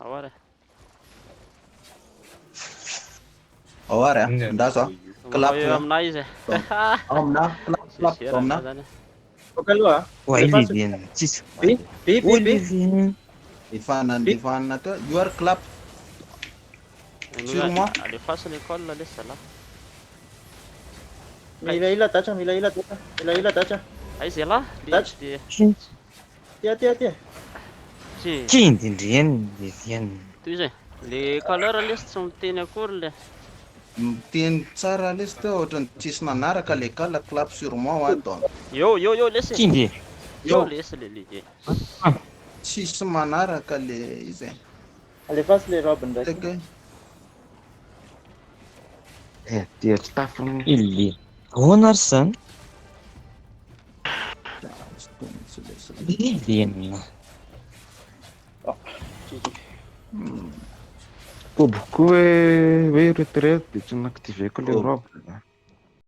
Aoara. Aoara ndaso Manao clap eo aminahy izy ao aminah clap Sesera ao anah aminah zany. Toka aloha Olivier tsisy B B B B Olivier defanana teo you are clap Sur moi. Alefaso l'école là zala. Mila tacha mila tacha Aiza lahy Touch. de tia tsy kindindriany Olivier. toy izay le couleur lesy tsy miteny akory le miteny tsara lesy teo ohatrany tsisy manaraka le kala clap sur moi wa don eo lesy Kindy. eo lesy le ligue tsisy manaraka le izay alefaso le robe ndraiky tek Dia tafony illy. Ahoana ary zany? Olivier. Koa beaucoup hoe retraite dia tsy inactiveko le Oh. robe.